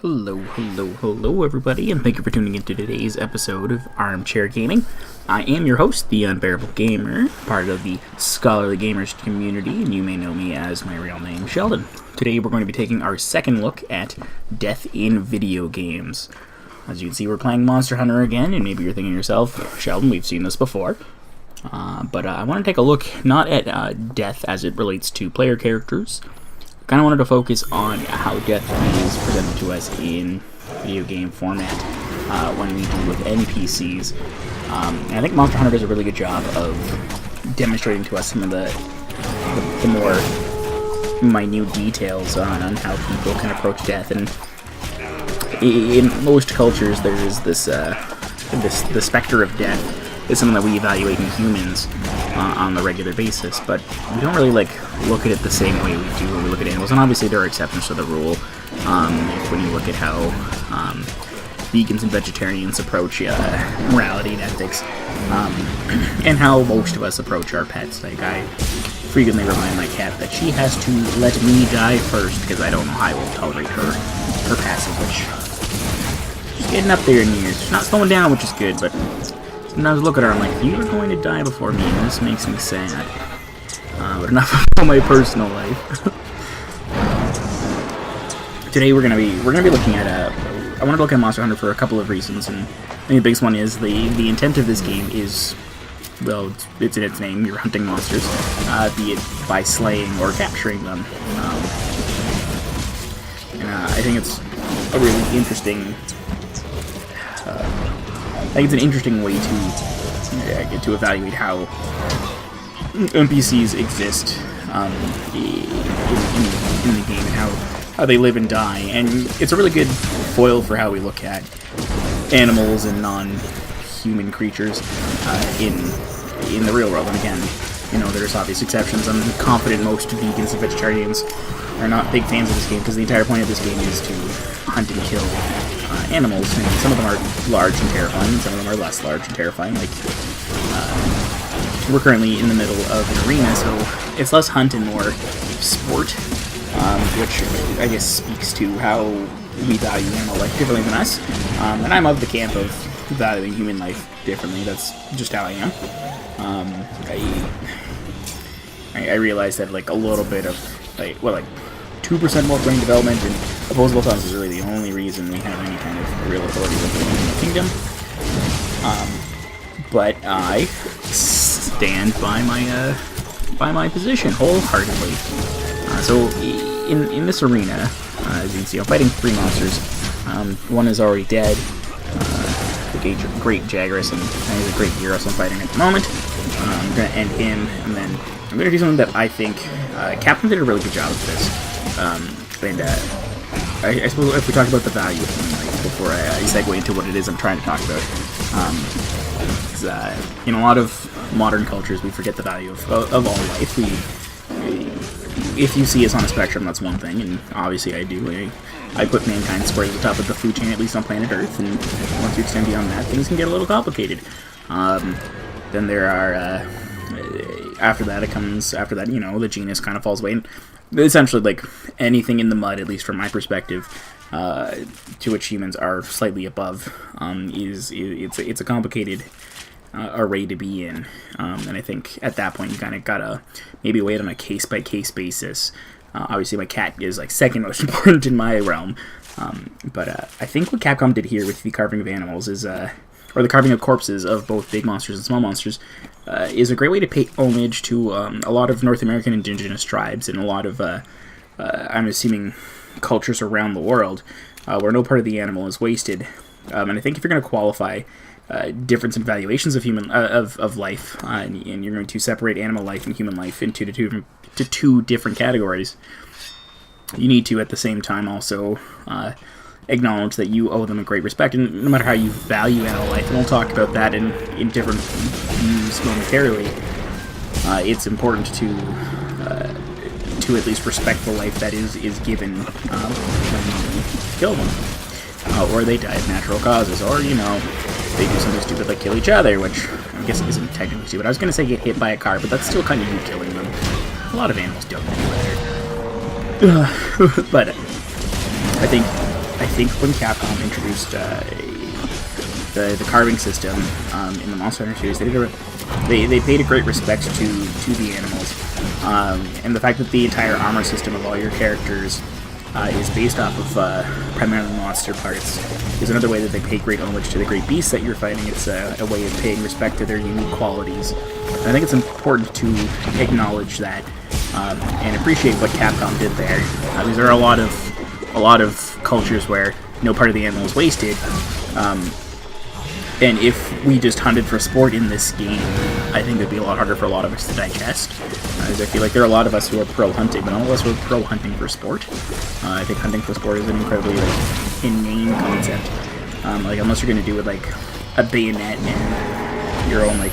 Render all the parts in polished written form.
Hello everybody, and thank you for tuning into today's episode of Armchair Gaming. I am your host, the Unbearable Gamer, part of the Scholarly Gamers community, and you may know me as my real name, Sheldon. Today we're going to be taking our second look at death in video games. As you can see, we're playing Monster Hunter again, and maybe you're thinking to yourself, Sheldon, we've seen this before. But I want to take a look not at death as it relates to player characters. Kind of wanted to focus on how death is presented to us in video game format when we deal with NPCs. And I think Monster Hunter does a really good job of demonstrating to us some of the more minute details on how people can approach death. And in most cultures, there is the specter of death is something that we evaluate in humans on the regular basis, but we don't really look at it the same way we do when we look at animals. And obviously there are exceptions to the rule when you look at how vegans and vegetarians approach morality and ethics, and how most of us approach our pets. Like, I frequently remind my cat that she has to let me die first because I don't know how I will tolerate her passive, which is getting up there in years. She's not slowing down, which is good, but sometimes I look at her and I'm like, you are going to die before me, and this makes me sad. But enough about my personal life. Today we're gonna be looking at I want to look at Monster Hunter for a couple of reasons, and I think the biggest one is the intent of this game is, well, it's in its name. You're hunting monsters, be it by slaying or capturing them. And I think it's a really interesting. I think it's an interesting way to evaluate how NPCs exist in the game and how they live and die, and it's a really good foil for how we look at animals and non-human creatures in the real world. And again, there's obvious exceptions. I'm confident most vegans and vegetarians are not big fans of this game because the entire point of this game is to hunt and kill animals, and some of them are large and terrifying, and some of them are less large and terrifying. Like, we're currently in the middle of an arena, so it's less hunt and more sport, which I guess speaks to how we value animal life differently than us. And I'm of the camp of valuing human life differently. That's just how I am. I realize that a little bit of 2% more brain development and opposable thumbs is really the only reason we have any kind of real authority within the kingdom. But I stand by my position wholeheartedly. So in this arena, as you can see, I'm fighting 3 monsters. One is already dead. The Great Jagras, and he's a Great Gyros I'm fighting at the moment. I'm going to end him, and then I'm going to do something that I think Capcom did a really good job of this. And I suppose if we talk about the value of human life before I segue into what it is I'm trying to talk about, in a lot of modern cultures we forget the value of all life. If you see us on a spectrum, that's one thing, and obviously I do. I put mankind square at the top of the food chain, at least on planet Earth, and once you extend beyond that, things can get a little complicated. Then there are, after that, the genus kind of falls away, and essentially, anything in the mud, at least from my perspective, to which humans are slightly above, it's a complicated array to be in, and I think at that point you kind of gotta maybe weigh it on a case-by-case basis. Obviously my cat is second most important in my realm, but I think what Capcom did here with the carving of animals is, or the carving of corpses of both big monsters and small monsters, is a great way to pay homage to a lot of North American indigenous tribes and a lot of, I'm assuming, cultures around the world where no part of the animal is wasted. And I think if you're going to qualify difference in valuations of of life, and you're going to separate animal life and human life into two different categories, you need to at the same time also acknowledge that you owe them a great respect, and no matter how you value animal life, and we'll talk about that in different views momentarily, it's important to at least respect the life that is given when you kill them, or they die of natural causes, or they do something stupid like kill each other, which I guess isn't technically stupid. I was going to say get hit by a car, but that's still kind of you killing them. A lot of animals don't do that. But I think I think when Capcom introduced the carving system in the Monster Hunter series, they paid a great respect to the animals, and the fact that the entire armor system of all your characters is based off of primarily monster parts is another way that they pay great homage to the great beasts that you're fighting. It's a way of paying respect to their unique qualities. And I think it's important to acknowledge that and appreciate what Capcom did there. Because there are a lot of cultures where no part of the animal is wasted. And if we just hunted for sport in this game, I think it'd be a lot harder for a lot of us to digest. As I feel like there are a lot of us who are pro-hunting, but none of us are pro-hunting for sport. I think hunting for sport is an incredibly inane concept. Unless you're going to do it with a bayonet and your own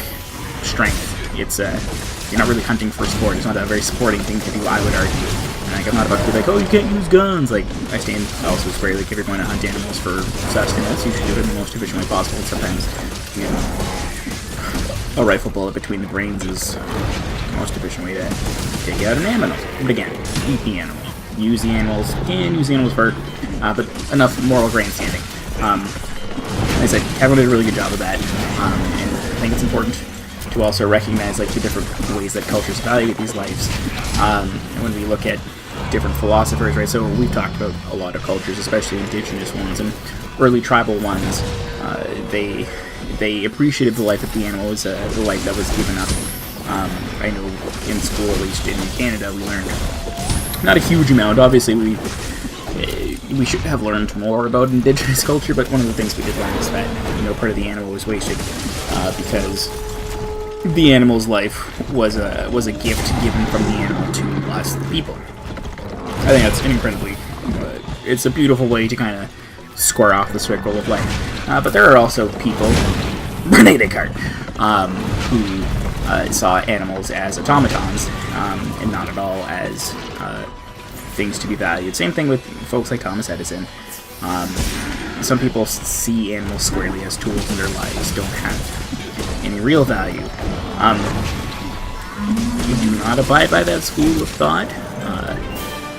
strength, it's you're not really hunting for sport. It's not a very sporting thing to do, I would argue. And I'm not about to be oh, you can't use guns. I stand also squarely, if you're going to hunt animals for sustenance, you should do it in the most efficient way possible. Sometimes, a rifle bullet between the brains is the most efficient way to take out an animal. But again, eat the animal. Use the animals, and use the animals for, but enough moral grandstanding. Like I said, Capcom did a really good job of that, and I think it's important to also recognize two different ways that cultures evaluate these lives. When we look at different philosophers, right? So we've talked about a lot of cultures, especially indigenous ones and early tribal ones. They appreciated the life of the animal as the life that was given up. I know in school, at least in Canada, we learned not a huge amount. Obviously, we should have learned more about indigenous culture, but one of the things we did learn is that part of the animal was wasted because the animal's life was a gift given from the animal to us, the people. I think that's an incredibly, it's a beautiful way to kind of square off the circle of life. But there are also people, Rene Descartes, who saw animals as automatons and not at all as things to be valued. Same thing with folks like Thomas Edison. Some people see animals squarely as tools in their lives, don't have any real value. You do not abide by that school of thought.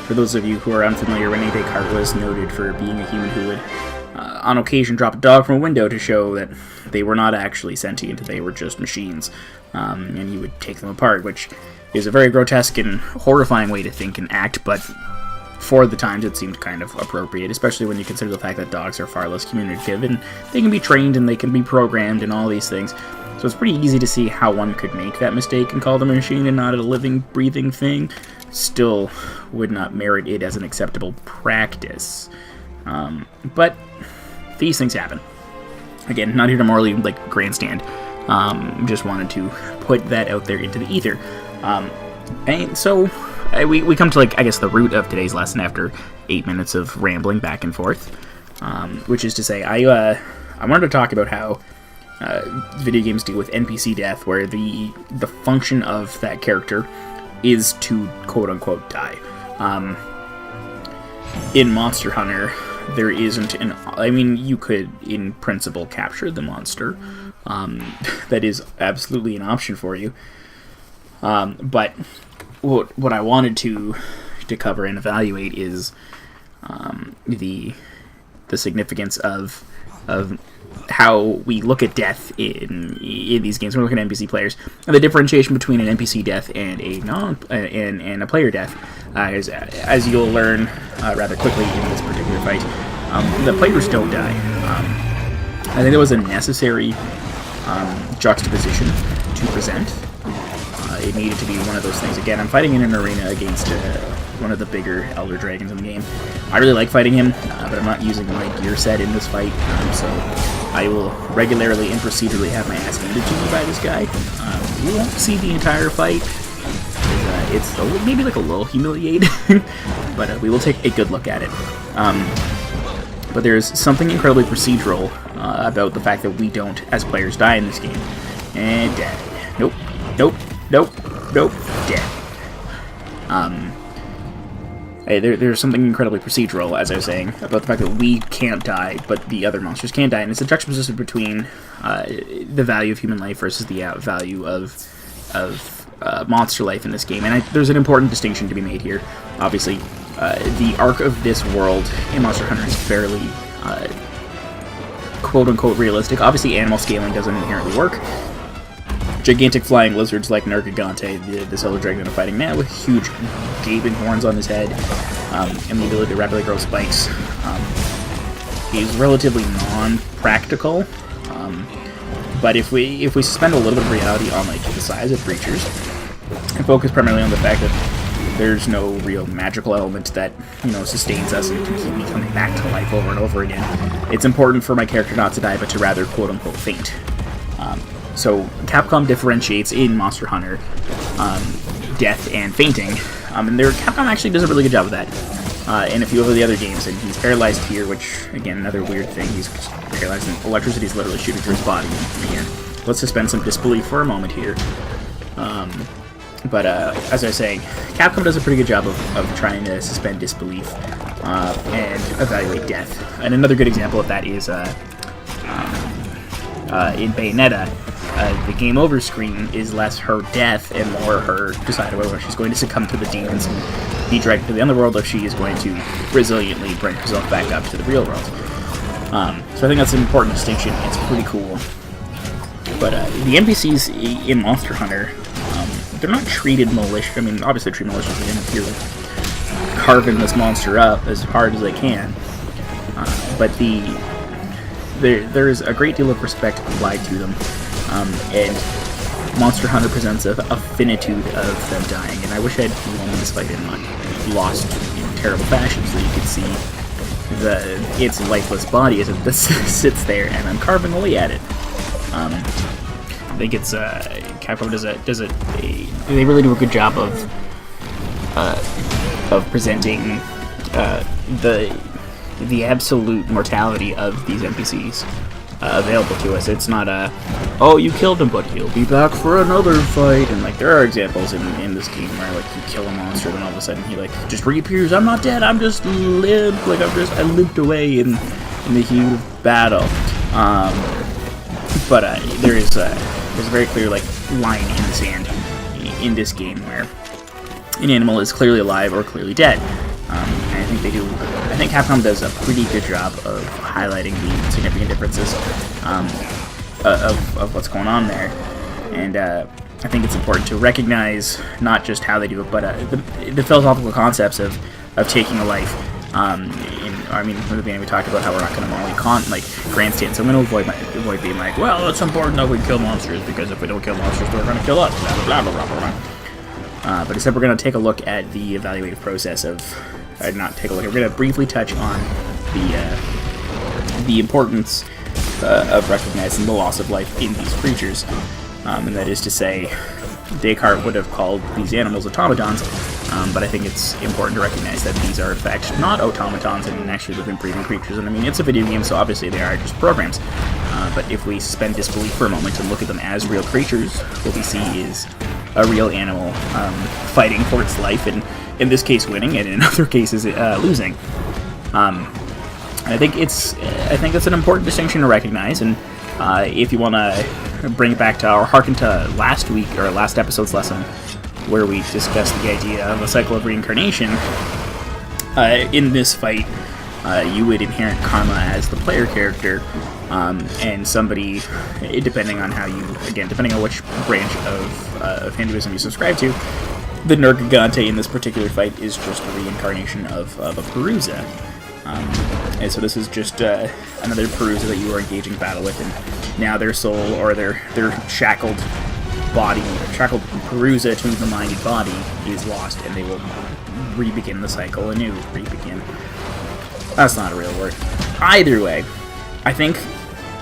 For those of you who are unfamiliar, Rene Descartes was noted for being a human who would, on occasion, drop a dog from a window to show that they were not actually sentient, they were just machines. And he would take them apart, which is a very grotesque and horrifying way to think and act, but for the times it seemed kind of appropriate, especially when you consider the fact that dogs are far less communicative, and they can be trained and they can be programmed and all these things. So it's pretty easy to see how one could make that mistake and call them a machine and not a living, breathing thing. Still would not merit it as an acceptable practice. But these things happen. Again, not here to morally grandstand. Just wanted to put that out there into the ether. And so we come to I guess the root of today's lesson after 8 minutes of rambling back and forth, which is to say I wanted to talk about how video games deal with NPC death, where the function of that character is to quote-unquote die. In Monster Hunter, there isn't you could, in principle, capture the monster. That is absolutely an option for you. But what I wanted to cover and evaluate is the significance of how we look at death in these games. We're looking at NPC players, and the differentiation between an NPC death and a player death, as you'll learn rather quickly in this particular fight. The players don't die. I think that was a necessary juxtaposition to present. It needed to be one of those things. Again, I'm fighting in an arena against one of the bigger Elder Dragons in the game. I really like fighting him, but I'm not using my gear set in this fight, so I will regularly and procedurally have my ass handed to me by this guy. You won't see the entire fight. It's maybe a little humiliating, but we will take a good look at it. But there's something incredibly procedural about the fact that we don't, as players, die in this game. And dead. Nope. Dead. There's something incredibly procedural, as I was saying, about the fact that we can't die, but the other monsters can die, and it's a juxtaposition between the value of human life versus the value of monster life in this game. And there's an important distinction to be made here. Obviously, the arc of this world in Monster Hunter is fairly quote-unquote realistic. Obviously, animal scaling doesn't inherently work. Gigantic flying lizards like Nergigante, the Silver Dragon I'm fighting now, with huge gaping horns on his head, and the ability to rapidly grow spikes, is relatively non-practical. But if we suspend a little bit of reality on like the size of creatures, and focus primarily on the fact that there's no real magical element that, you know, sustains us and can keep me coming back to life over and over again, it's important for my character not to die, but to rather quote-unquote faint. So Capcom differentiates in Monster Hunter death and fainting, and Capcom actually does a really good job of that in a few of the other games. And he's paralyzed here, which, again, another weird thing. He's paralyzed and electricity is literally shooting through his body. Again, let's suspend some disbelief for a moment here. But as I was saying, Capcom does a pretty good job of trying to suspend disbelief and evaluate death. And another good example of that is in Bayonetta. The game over screen is less her death and more her deciding whether she's going to succumb to the demons and be dragged to the underworld, or she is going to resiliently bring herself back up to the real world. So I think that's an important distinction. It's pretty cool. But the NPCs in Monster Hunter, they're not treated malicious. I mean, obviously they're treated maliciously, and if you're carving this monster up as hard as they can. But there's a great deal of respect applied to them. And Monster Hunter presents a finitude of them dying, and I wish I'd won this fight and not lost in terrible fashion, so you could see its lifeless body as it sits there, and I'm carving away at it. I think it's Capcom they really do a good job of presenting the absolute mortality of these NPCs. Available to us. It's not oh, you killed him, but he'll be back for another fight. And like, there are examples in this game where like you kill a monster, then all of a sudden he like just reappears. I'm not dead. I'm just lived. Like I lived away in the heat of battle. But there's a very clear like line in the sand in this game where an animal is clearly alive or clearly dead. And I think they do. I think Capcom does a pretty good job of highlighting the significant differences of what's going on there, and I think it's important to recognize not just how they do it, but the philosophical concepts of taking a life. I mean, from the beginning we talked about how we're not going to normally grandstand, so I'm going to avoid being like, well, it's important that we kill monsters, because if we don't kill monsters, they're going to kill us, blah, blah, blah, blah, blah, blah. But instead we're going to take a look at the evaluative process of, we're going to briefly touch on the importance of recognizing the loss of life in these creatures. And that is to say, Descartes would have called these animals automatons, but I think it's important to recognize that these are in fact not automatons and actually living, breathing creatures. And I mean, it's a video game, so obviously they are just programs. But if we suspend disbelief for a moment and look at them as real creatures, what we see is a real animal fighting for its life, and in this case winning, and in other cases losing. I think that's an important distinction to recognize. And if you want to bring it back to harken to last episode's lesson, where we discussed the idea of a cycle of reincarnation, in this fight, you would inherit karma as the player character, and somebody, depending on which branch of Hinduism you subscribe to, the Nergigante in this particular fight is just a reincarnation of a Perusa. And so this is just another Perusa that you are engaging battle with, and now their soul, or their shackled Perusa to the minded body is lost, and they will re-begin the cycle anew. That's not a real word. Either way, I think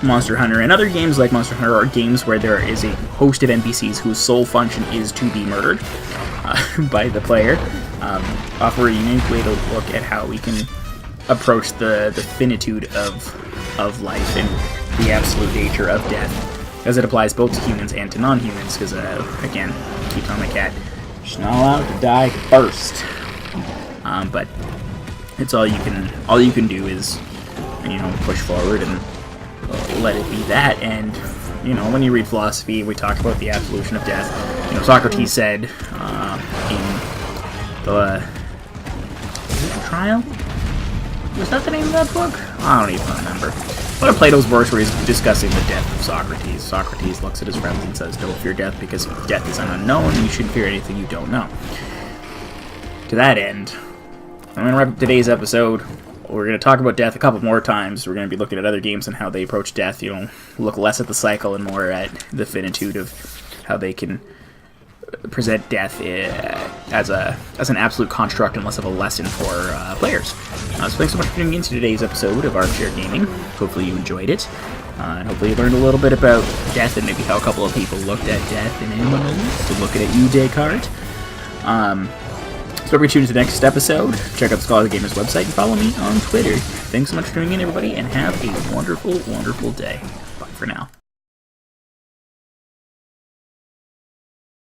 Monster Hunter and other games like Monster Hunter are games where there is a host of NPCs whose sole function is to be murdered by the player, offer a unique way to look at how we can approach the finitude of life and the absolute nature of death, as it applies both to humans and to non-humans, because, again, keep telling my cat, she's not allowed to die first. But it's all you can do is, push forward and let it be that. And, when you read philosophy, we talk about the absolution of death. Socrates said in Trial? Was that the name of that book? I don't even remember. One of Plato's works where he's discussing the death of Socrates. Socrates looks at his friends and says, "Don't fear death because death is an unknown, and you shouldn't fear anything you don't know." To that end, I'm going to wrap up today's episode. We're going to talk about death a couple more times. We're going to be looking at other games and how they approach death. You know, look less at the cycle and more at the finitude of how they can present death as an absolute construct and less of a lesson for players. So thanks so much for tuning in to today's episode of Armchair Gaming. Hopefully you enjoyed it. And hopefully you learned a little bit about death and maybe how a couple of people looked at death in MMOs. So looking at you, Descartes. So we're tuned to the next episode. Check out the Scholar Gamers website and follow me on Twitter. Thanks so much for tuning in, everybody, and have a wonderful, wonderful day. Bye for now.